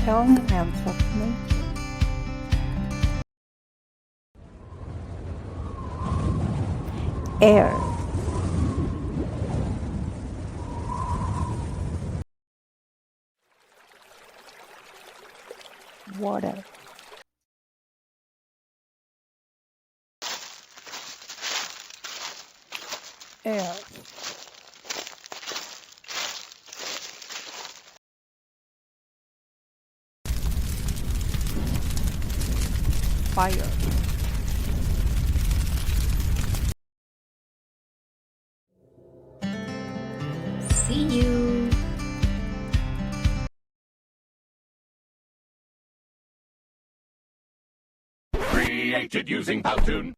elements of nature. Air, water, air, fire, See you. Created using Powtoon.